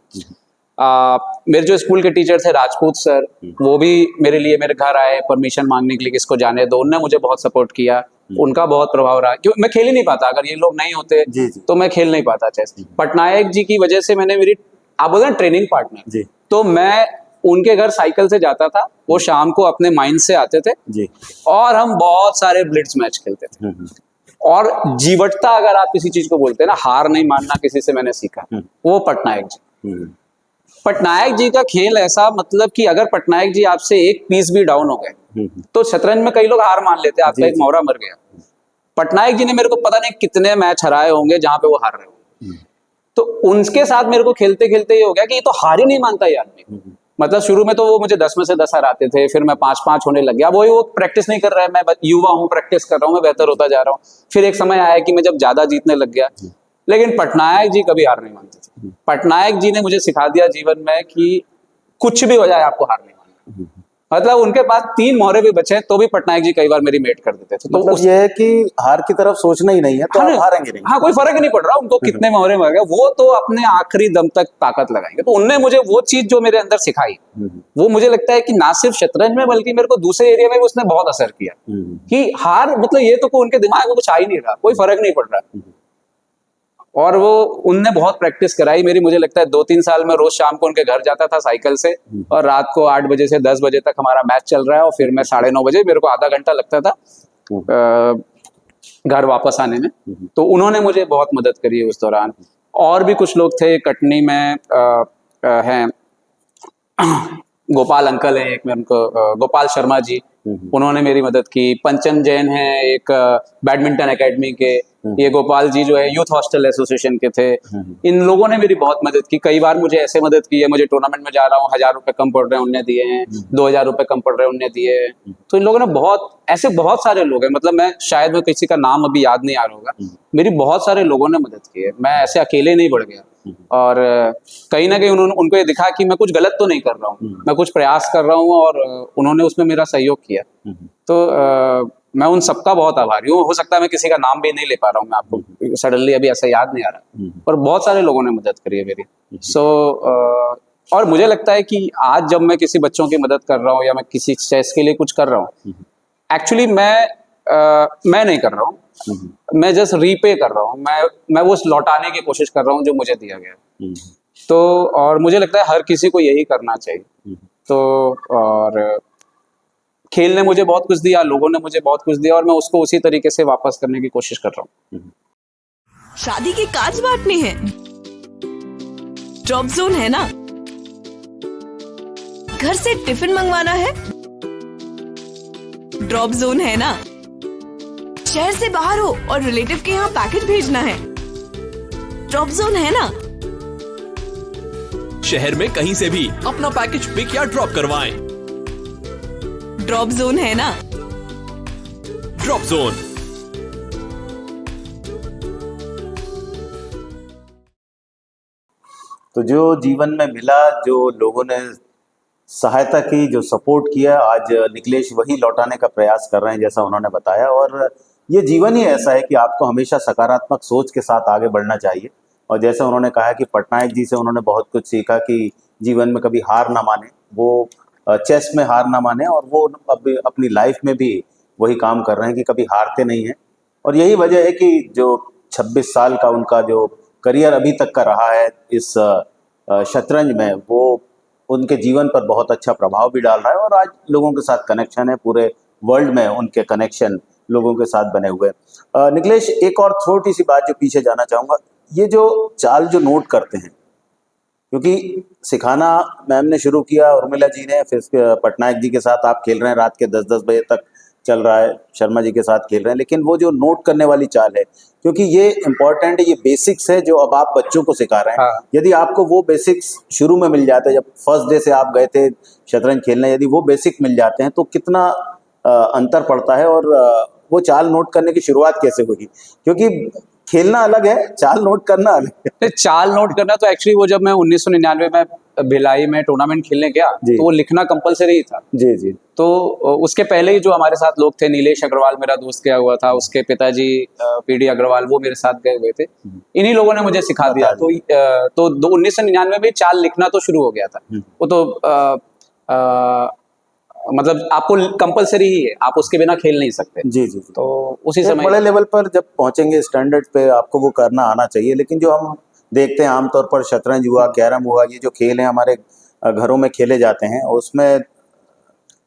[SPEAKER 1] मेरे जो स्कूल के टीचर थे राजपूत सर, वो भी मेरे लिए मेरे घर आए परमिशन मांगने के लिए, किसको जाने दो, उनने मुझे बहुत सपोर्ट किया। उनका बहुत प्रभाव रहा, क्योंकि मैं खेल ही नहीं पाता, अगर ये लोग नहीं होते तो मैं खेल नहीं पाता चेस। पटनायक जी की वजह से मैंने मेरी, आप बोलते हैं ट्रेनिंग पार्टनर, तो मैं उनके घर साइकिल से जाता था, वो शाम को अपने माइंड से आते थे जी, और हम बहुत सारे ब्लिट्ज मैच खेलते थे। और जीवटता अगर आप किसी चीज को बोलते हैं ना, हार नहीं मानना किसी से मैंने सीखा, वो पटनायक जी। पटनायक जी का खेल ऐसा, मतलब कि अगर पटनायक जी आपसे एक पीस भी डाउन हो गए तो शतरंज में कई लोग हार मान लेते हैं, आपका एक मोहरा मर गया। पटनायक जी ने मेरे को पता नहीं कितने मैच हराए होंगे जहां पे वो हार रहे होंगे। तो उनके साथ मेरे को खेलते खेलते ये हो गया कि ये तो हार ही नहीं मानता ये आदमी। मतलब शुरू में तो वो मुझे 10 में से 10 हराते थे, फिर मैं 5-5 होने लग गया। वो प्रैक्टिस नहीं कर रहा है, मैं युवा हूँ, प्रैक्टिस कर रहा हूँ, मैं बेहतर होता जा रहा हूँ। फिर एक समय आया कि मैं जब ज्यादा जीतने लग गया। लेकिन पटनायक जी कभी हार नहीं मानते थे। पटनायक जी ने मुझे सिखा दिया जीवन में कि कुछ भी हो जाए आपको हार नहीं मानना। मतलब उनके पास 3 मोहरे भी बचे तो भी पटनायक जी कई बार मेरी मेट कर देते थे। तो
[SPEAKER 2] मतलब ये है कि हार की तरफ सोचना ही नहीं है, तो आप हारेंगे नहीं।
[SPEAKER 1] हाँ, कोई फर्क नहीं पड़ रहा उनको कितने मोहरे मर गए, वो तो अपने आखिरी दम तक ताकत लगाएंगे। तो उनने मुझे वो चीज जो मेरे अंदर सिखाई, वो मुझे लगता है कि ना सिर्फ शतरंज में बल्कि मेरे को दूसरे एरिया में भी उसने बहुत असर किया। कि हार मतलब ये तो उनके दिमाग में कुछ आ ही नहीं रहा, कोई फर्क नहीं पड़ रहा। और वो उनने बहुत प्रैक्टिस कराई मेरी। मुझे लगता है 2-3 साल में रोज शाम को उनके घर जाता था साइकिल से, और रात को 8 बजे से 10 बजे तक हमारा मैच चल रहा है, और फिर मैं 9:30 बजे, मेरे को आधा घंटा लगता था घर वापस आने में। तो उन्होंने मुझे बहुत मदद करी है उस दौरान। और भी कुछ लोग थे कटनी में, हैं गोपाल अंकल हैं एक, में उनको गोपाल शर्मा जी, उन्होंने मेरी मदद की। पंचम जैन है एक बैडमिंटन एकेडमी के, ये गोपाल जी जो है यूथ हॉस्टल एसोसिएशन के थे। इन लोगों ने मेरी बहुत मदद की। कई बार मुझे ऐसे मदद की है, मुझे टूर्नामेंट में जा रहा हूँ, 1000 रुपए कम पड़ रहे हैं उनने दिए हैं, 2000 रुपए कम पड़ रहे हैं उनने दिए हैं। तो इन लोगों ने बहुत, ऐसे बहुत सारे लोग हैं, मतलब मैं शायद में किसी का नाम अभी याद नहीं आ रहा होगा, मेरी बहुत सारे लोगों ने मदद की है। मैं ऐसे अकेले नहीं बढ़ गया। और कहीं ना कहीं उनको ये दिखा कि मैं कुछ गलत तो नहीं कर रहा हूँ, मैं कुछ प्रयास कर रहा हूँ, और उन्होंने उसमें मेरा सहयोग किया। तो मैं उन सबका बहुत आभारी हूँ। हो सकता है मैं किसी का नाम भी नहीं ले पा रहा हूँ, मैं आपको सडनली अभी ऐसा याद नहीं आ रहा, पर बहुत सारे लोगों ने मदद करी है मेरी। और मुझे लगता है कि आज जब मैं किसी बच्चों की मदद कर रहा हूँ, या मैं किसी चेस के लिए कुछ कर रहा हूँ, एक्चुअली मैं नहीं कर रहा हूँ, मैं जस्ट रीपे कर रहा हूँ। मैं वो लौटाने की कोशिश कर रहा हूँ जो मुझे दिया गया। तो और मुझे लगता है हर किसी को यही करना चाहिए। तो और खेल ने मुझे बहुत कुछ दिया, लोगों ने मुझे बहुत कुछ दिया, और मैं उसको उसी तरीके से वापस करने की कोशिश कर रहा हूँ।
[SPEAKER 4] शादी के कार्ड बांटने हैं, ड्रॉप जोन है ना, घर से टिफिन मंगवाना है, ड्रॉप जोन है ना। शहर से बाहर हो और रिलेटिव के यहाँ पैकेट भेजना है, ड्रॉप जोन है ना।
[SPEAKER 5] शहर में कहीं से भी अपना पैकेज पिक या ड्रॉप करवाएं।
[SPEAKER 4] ड्रॉप जोन है ना।
[SPEAKER 5] Drop zone.
[SPEAKER 2] तो जो जीवन में मिला, जो लोगों ने सहायता की, जो सपोर्ट किया, आज निखिलेश वही लौटाने का प्रयास कर रहे हैं जैसा उन्होंने बताया। और ये जीवन ही ऐसा है कि आपको हमेशा सकारात्मक सोच के साथ आगे बढ़ना चाहिए। और जैसे उन्होंने कहा कि पटनायक जी से उन्होंने बहुत कुछ सीखा कि जीवन में कभी हार ना माने, वो चेस में हार ना माने, और वो अपनी लाइफ में भी वही काम कर रहे हैं कि कभी हारते नहीं हैं। और यही वजह है कि जो 26 साल का उनका जो करियर अभी तक का रहा है इस शतरंज में, वो उनके जीवन पर बहुत अच्छा प्रभाव भी डाल रहा है। और आज लोगों के साथ कनेक्शन है, पूरे वर्ल्ड में उनके कनेक्शन लोगों के साथ बने हुए। निखिलेश, एक और छोटी सी बात जो पीछे जाना चाहूँगा, ये जो चाल जो नोट करते हैं, क्योंकि सिखाना मैम ने शुरू किया, उर्मिला जी ने, फिर पटनायक जी के साथ आप खेल रहे हैं, रात के 10-10 बजे तक चल रहा है, शर्मा जी के साथ खेल रहे हैं, लेकिन वो जो नोट करने वाली चाल है, क्योंकि ये इम्पोर्टेंट है, ये बेसिक्स है जो अब आप बच्चों को सिखा रहे हैं।
[SPEAKER 1] हाँ।
[SPEAKER 2] यदि आपको वो बेसिक्स शुरू में मिल जाते, जब फर्स्ट डे से आप गए थे शतरंज खेलने, यदि वो बेसिक मिल जाते हैं तो कितना अंतर पड़ता है। और वो चाल नोट करने की शुरुआत कैसे हुई? क्योंकि खेलना अलग है, चाल नोट करना अलग है।
[SPEAKER 1] तो चाल नोट करना तो एक्चुअली वो जब मैं 1999 में भिलाई में टूर्नामेंट खेलने गया
[SPEAKER 2] जी।
[SPEAKER 1] तो वो लिखना कंपलसरी ही था।
[SPEAKER 2] जी जी।
[SPEAKER 1] तो उसके पहले ही जो हमारे साथ लोग थे, नीलेश अग्रवाल मेरा दोस्त गया हुआ था, उसके पिताजी पीडी अग्रवाल वो मेरे साथ गए हुए थे, इन्हीं लोगों ने मुझे सिखा दिया। तो 1999 में चाल लिखना तो शुरू हो गया था। वो तो मतलब आपको कंपलसरी ही है, आप उसके बिना खेल नहीं सकते।
[SPEAKER 2] जी जी।
[SPEAKER 1] तो उसी
[SPEAKER 2] एक
[SPEAKER 1] समय
[SPEAKER 2] बड़े लेवल पर जब पहुंचेंगे स्टैंडर्ड पे, आपको वो करना आना चाहिए। लेकिन जो हम देखते हैं आमतौर पर, शतरंज हुआ, कैरम हुआ, ये जो खेल हैं हमारे घरों में खेले जाते हैं, उसमें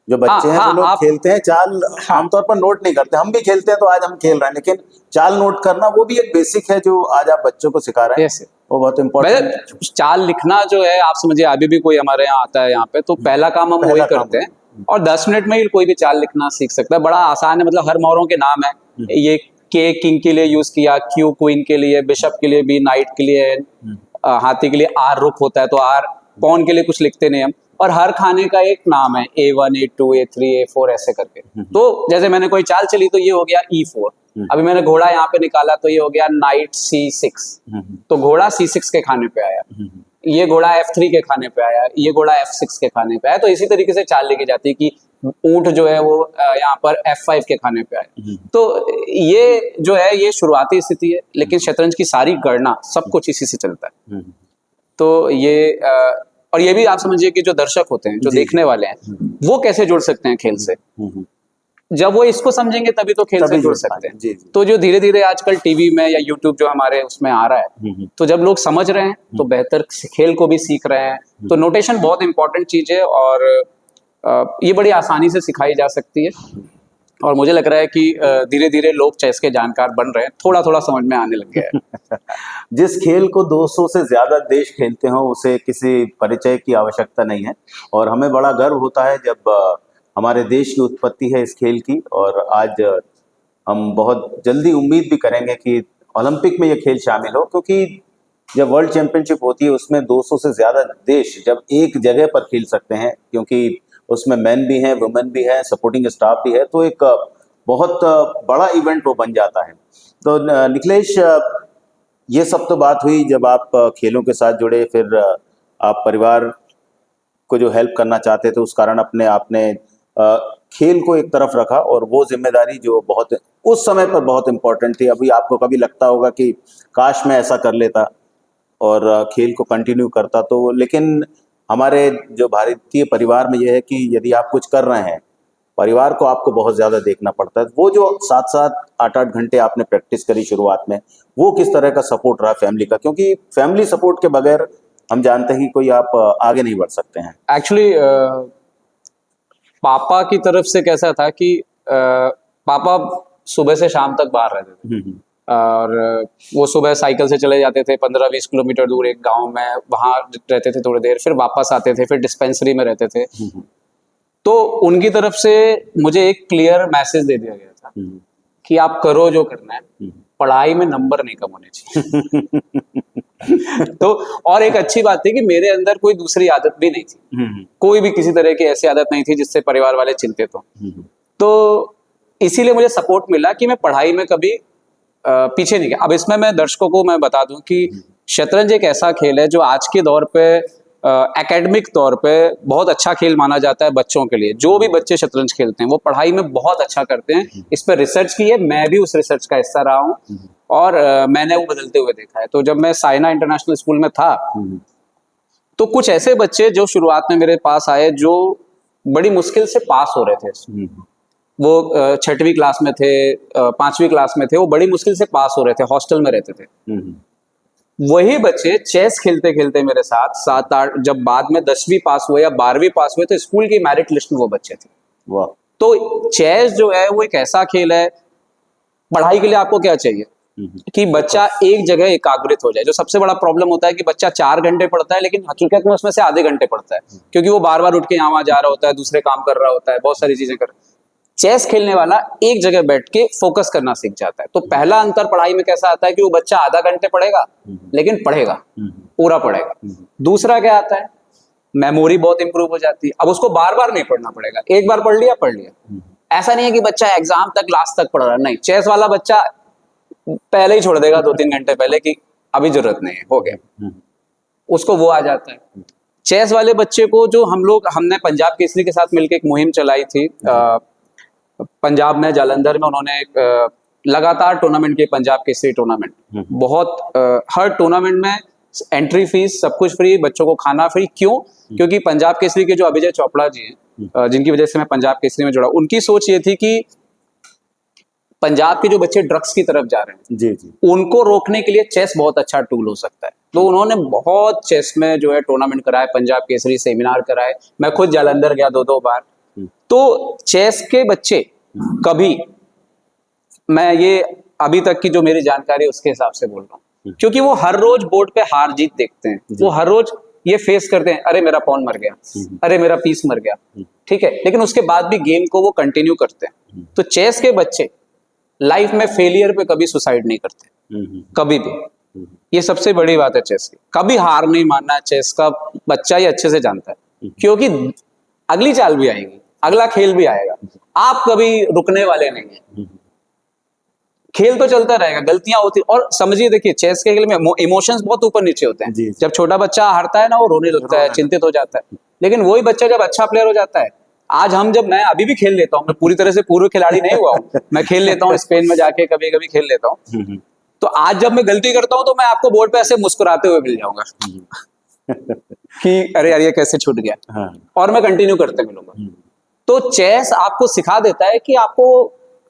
[SPEAKER 2] जो बच्चे हैं वो लोग खेलते हैं, चाल आमतौर पर नोट नहीं करते। हम भी खेलते हैं, तो आज हम खेल रहे हैं, लेकिन चाल नोट करना वो भी एक बेसिक है जो आज आप बच्चों को सिखा रहे हैं।
[SPEAKER 1] Yes.
[SPEAKER 2] वो बहुत इम्पोर्टेंट।
[SPEAKER 1] चाल लिखना जो है, आप समझिए अभी भी कोई हमारे यहाँ आता है यहाँ पे, तो पहला काम हम वही करते हैं, और 10 मिनट में ही कोई भी चाल लिखना सीख सकता है। बड़ा आसान है, मतलब हर मोहरों के नाम है। ये के किंग के लिए यूज किया, क्यू क्वीन के लिए, बिशप के लिए, बी नाइट के लिए, हाथी के लिए आर रुक होता है, तो आर पॉन के लिए कुछ लिखते नहीं हम। और हर खाने का एक नाम है, A1 A2 A3 A4 ऐसे करके। तो जैसे मैंने कोई चाल चली तो ये हो गया E4। अभी मैंने घोड़ा यहाँ पे निकाला तो ये हो गया नाइट C6, तो घोड़ा C6 के खाने पे आया। ये घोड़ा F3 के खाने पे आया, ये घोड़ा F6 के खाने पे आया। तो इसी तरीके से चाल लेके जाती है कि ऊंट जो है वो यहाँ पर F5 के खाने पे आया। तो ये जो है ये शुरुआती स्थिति है, लेकिन शतरंज की सारी गणना सब कुछ इसी से चलता है। तो ये और ये भी आप समझिए कि जो दर्शक होते हैं, जो देखने वाले हैं, वो कैसे जुड़ सकते हैं खेल से। जब वो इसको समझेंगे तभी तो खेल से जुड़ सकते हैं।
[SPEAKER 2] जी।
[SPEAKER 1] तो जो धीरे धीरे आजकल टीवी में या यूट्यूब जो हमारे उसमें आ रहा है, तो जब लोग समझ रहे हैं तो बेहतर खेल को भी सीख रहे हैं। तो नोटेशन बहुत इंपॉर्टेंट चीज है, और ये बड़ी आसानी से सिखाई जा सकती है। और मुझे लग रहा है कि धीरे धीरे लोग चेस के जानकार बन रहे हैं, थोड़ा थोड़ा समझ में आने लग गया है।
[SPEAKER 2] जिस खेल को 200 से ज्यादा देश खेलते हो, उसे किसी परिचय की आवश्यकता नहीं है। और हमें बड़ा गर्व होता है जब हमारे देश की उत्पत्ति है इस खेल की। और आज हम बहुत जल्दी उम्मीद भी करेंगे कि ओलंपिक में ये खेल शामिल हो, क्योंकि जब वर्ल्ड चैंपियनशिप होती है उसमें 200 से ज़्यादा देश जब एक जगह पर खेल सकते हैं, क्योंकि उसमें मेन भी हैं, वुमेन भी हैं, सपोर्टिंग स्टाफ भी है, तो एक बहुत बड़ा इवेंट वो बन जाता है। तो निखिलेश, ये सब तो बात हुई जब आप खेलों के साथ जुड़े, फिर आप परिवार को जो हेल्प करना चाहते थे उस कारण आपने खेल को एक तरफ रखा, और वो जिम्मेदारी जो बहुत उस समय पर बहुत इम्पोर्टेंट थी। अभी आपको कभी लगता होगा कि काश मैं ऐसा कर लेता और खेल को कंटिन्यू करता। तो लेकिन हमारे जो भारतीय परिवार में यह है कि यदि आप कुछ कर रहे हैं, परिवार को आपको बहुत ज़्यादा देखना पड़ता है। वो जो 7-7 8-8 घंटे आपने प्रैक्टिस करी शुरुआत में, वो किस तरह का सपोर्ट रहा फैमिली का? क्योंकि फैमिली सपोर्ट के बगैर हम जानते हैं कि कोई आप आगे नहीं बढ़ सकते हैं।
[SPEAKER 1] एक्चुअली पापा की तरफ से कैसा था कि पापा सुबह से शाम तक बाहर रहते थे, और वो सुबह साइकिल से चले जाते थे 15-20 किलोमीटर दूर एक गांव में, वहाँ रहते थे थोड़ी देर, फिर वापस आते थे, फिर डिस्पेंसरी में रहते थे। तो उनकी तरफ से मुझे एक क्लियर मैसेज दे दिया गया था कि आप करो जो करना है, पढ़ाई में नंबर नहीं कम होने चाहिए। तो और एक अच्छी बात थी कि मेरे अंदर कोई दूसरी आदत भी नहीं थी, कोई भी किसी तरह की ऐसी आदत नहीं थी जिससे परिवार वाले चिंतित हो। तो इसीलिए मुझे सपोर्ट मिला कि मैं पढ़ाई में कभी पीछे नहीं गया। अब इसमें मैं दर्शकों को मैं बता दूं कि शतरंज एक ऐसा खेल है जो आज के दौर पे एकेडमिक तौर पे बहुत अच्छा खेल माना जाता है बच्चों के लिए। जो भी बच्चे शतरंज खेलते हैं वो पढ़ाई में बहुत अच्छा करते हैं। इस पर रिसर्च की है, मैं भी उस रिसर्च का हिस्सा रहा हूँ और मैंने वो बदलते हुए देखा है। तो जब मैं साइना इंटरनेशनल स्कूल में था तो कुछ ऐसे बच्चे जो शुरुआत में मेरे पास आए जो बड़ी मुश्किल से पास हो रहे थे। वो 6वीं क्लास में थे, 5वीं क्लास में थे, वो बड़ी मुश्किल से पास हो रहे थे, हॉस्टल में रहते थे। वही बच्चे चेस खेलते खेलते मेरे साथ 7-8, जब बाद में 10वीं पास हुए या 12वीं पास हुए तो स्कूल की मेरिट लिस्ट में वो बच्चे थे।
[SPEAKER 2] वाह।
[SPEAKER 1] तो चेस जो है वो एक ऐसा खेल है, पढ़ाई के लिए आपको क्या चाहिए कि बच्चा एक जगह एकाग्रित हो जाए। जो सबसे बड़ा प्रॉब्लम होता है कि बच्चा 4 घंटे पढ़ता है लेकिन हकीकत में उसमें से आधे घंटे पढ़ता है, क्योंकि वो बार बार उठ के यहाँ वहां जा रहा होता है, दूसरे काम कर रहा होता है, बहुत सारी चीजें कर। चेस खेलने वाला एक जगह बैठ के फोकस करना सीख जाता है। तो पहला अंतर पढ़ाई में कैसा आता है कि वो बच्चा आधा घंटे पढ़ेगा लेकिन पढ़ेगा, पूरा पढ़ेगा। दूसरा क्या आता है, मेमोरी बहुत इंप्रूव हो जाती है। अब उसको बार बार नहीं पढ़ना पड़ेगा, एक बार पढ़ लिया। ऐसा नहीं है कि बच्चा एग्जाम तक लास्ट तक पढ़ रहा है, नहीं। चेस वाला बच्चा पहले ही छोड़ देगा 2-3 घंटे पहले कि अभी जरूरत नहीं है, हो गया, उसको वो आ जाता है। चेस वाले बच्चे को जो हमने पंजाब केसरी के साथ मिलकर एक मुहिम चलाई थी, पंजाब में जालंधर में उन्होंने एक लगातार टूर्नामेंट किए, पंजाब केसरी टूर्नामेंट। बहुत हर टूर्नामेंट में एंट्री फीस सब कुछ फ्री, बच्चों को खाना फ्री। क्यों? क्योंकि पंजाब केसरी के जो अभिजय चोपड़ा जी हैं, जिनकी वजह से मैं पंजाब केसरी में जुड़ा, उनकी सोच ये थी कि पंजाब के जो बच्चे ड्रग्स की तरफ जा रहे हैं
[SPEAKER 2] जी जी,
[SPEAKER 1] उनको रोकने के लिए चेस बहुत अच्छा टूल हो सकता है। तो उन्होंने बहुत चेस में जो है टूर्नामेंट कराए, पंजाब केसरी सेमिनार कराए, मैं खुद जालंधर गया 2-2 बार। तो चेस के बच्चे कभी, मैं ये अभी तक की जो मेरी जानकारी है उसके हिसाब से बोल रहा हूँ, क्योंकि वो हर रोज बोर्ड पे हार जीत देखते हैं, वो हर रोज ये फेस करते हैं, अरे मेरा पॉन मर गया, अरे मेरा पीस मर गया, ठीक है, लेकिन उसके बाद भी गेम को वो कंटिन्यू करते हैं। तो चेस के बच्चे लाइफ में फेलियर पे कभी सुसाइड नहीं करते, कभी भी। ये सबसे बड़ी बात है चेस की, कभी हार नहीं मानना है। चेस का बच्चा ये अच्छे से जानता है, क्योंकि अगली चाल भी आएगी, अगला खेल भी आएगा, आप कभी रुकने वाले नहीं हैं। खेल तो चलता रहेगा, गलतियां होती। और समझिए, देखिए चेस के खेल में इमोशंस बहुत ऊपर नीचे होते हैं।
[SPEAKER 2] जी।
[SPEAKER 1] जब छोटा बच्चा हारता है ना, वो रोने लगता है, चिंतित हो जाता है। लेकिन वही बच्चा जब अच्छा प्लेयर हो जाता है, आज मैं अभी भी खेल लेता हूँ, मैं पूरी तरह से पूर्व खिलाड़ी नहीं हुआ हूँ, मैं खेल लेता हूँ, स्पेन में जाके कभी कभी खेल लेता हूँ। तो आज जब मैं गलती करता हूँ तो मैं आपको बोर्ड पे ऐसे मुस्कुराते हुए मिल जाऊंगा कि अरे यार ये कैसे छूट गया,
[SPEAKER 2] हाँ।
[SPEAKER 1] और मैं कंटिन्यू करते मिलूंगा। तो चेस आपको सिखा देता है कि आपको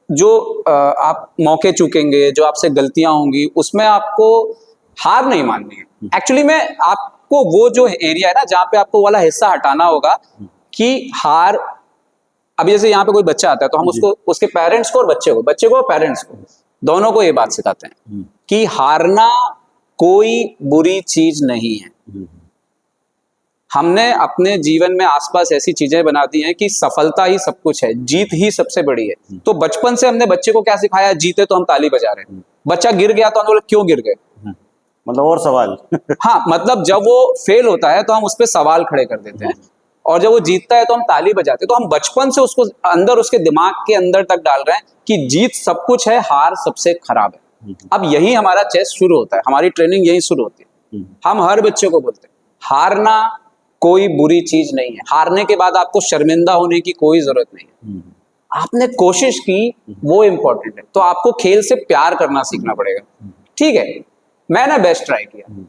[SPEAKER 1] जो आप मौके चूकेंगे, जो आपसे गलतियां होंगी, उसमें आपको हार नहीं माननी है। एक्चुअली में आपको वो जो एरिया है ना जहाँ पे आपको वाला हिस्सा हटाना होगा कि हार, अभी जैसे यहाँ पे कोई बच्चा आता है तो हम उसको, उसके पेरेंट्स को और बच्चे को और पेरेंट्स को दोनों को ये बात सिखाते हैं कि हारना कोई बुरी चीज नहीं है। हमने अपने जीवन में आसपास ऐसी चीजें बना दी हैं कि सफलता ही सब कुछ है, जीत ही सबसे बड़ी है। तो बचपन से हमने बच्चे को क्या सिखाया, जीते तो हम ताली बजा रहे हैं, बच्चा गिर गया तो हम बोले क्यों गिर गए,
[SPEAKER 2] मतलब और सवाल
[SPEAKER 1] हाँ, मतलब जब वो फेल होता है तो हम उस पर सवाल खड़े कर देते हैं, और जब वो जीतता है तो हम ताली बजाते हैं। तो हम बचपन से उसको अंदर, उसके दिमाग के अंदर तक डाल रहे हैं कि जीत सब कुछ है, हार सबसे खराब है। अब यही हमारा चेस शुरू होता है, हमारी ट्रेनिंग यही शुरू होती है। हम हर बच्चे को बोलते हैं हारना कोई बुरी चीज नहीं है, हारने के बाद आपको शर्मिंदा होने की कोई जरूरत नहीं है, आपने कोशिश की वो इंपॉर्टेंट है। तो आपको खेल से प्यार करना सीखना पड़ेगा। ठीक है, मैंने बेस्ट ट्राई किया।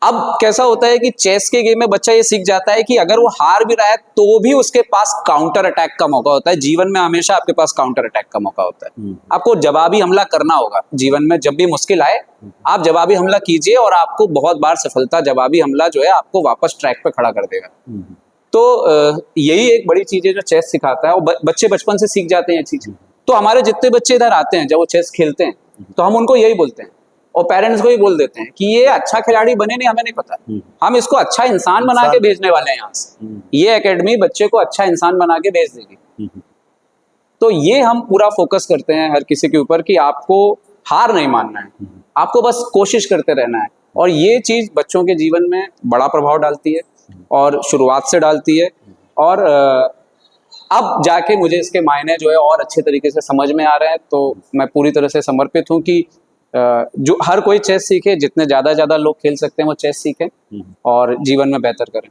[SPEAKER 1] अब कैसा होता है कि चेस के गेम में बच्चा ये सीख जाता है कि अगर वो हार भी रहा है तो भी उसके पास काउंटर अटैक का मौका होता है। जीवन में हमेशा आपके पास काउंटर अटैक का मौका होता है। आपको जवाबी हमला करना होगा जीवन में, जब भी मुश्किल आए आप जवाबी हमला कीजिए, और आपको बहुत बार सफलता, जवाबी हमला जो है आपको वापस ट्रैक पे खड़ा कर देगा। तो यही एक बड़ी चीज है जो चेस सिखाता है, और बच्चे बचपन से सीख जाते हैं ये चीज। तो हमारे जितने बच्चे इधर आते हैं जब वो चेस खेलते हैं तो हम उनको यही बोलते हैं, और पेरेंट्स को ही बोल देते हैं कि ये अच्छा खिलाड़ी बने, नहीं हमें नहीं पता, हम इसको अच्छा इंसान बना के भेजने वाले हैं यहाँ से, ये एकेडमी बच्चे को अच्छा इंसान बना के भेज देगी। तो ये हम पूरा फोकस करते हैं हर किसी के ऊपर कि आपको हार नहीं मानना है, आपको बस कोशिश करते रहना है। और ये चीज बच्चों के जीवन में बड़ा प्रभाव डालती है और शुरुआत से डालती है। और अब जाके मुझे इसके मायने जो है और अच्छे तरीके से समझ में आ रहे हैं। तो मैं पूरी तरह से समर्पित हूँ कि जो हर कोई चेस सीखे, जितने ज़्यादा लोग खेल सकते हैं वो चेस सीखें और जीवन में बेहतर करें।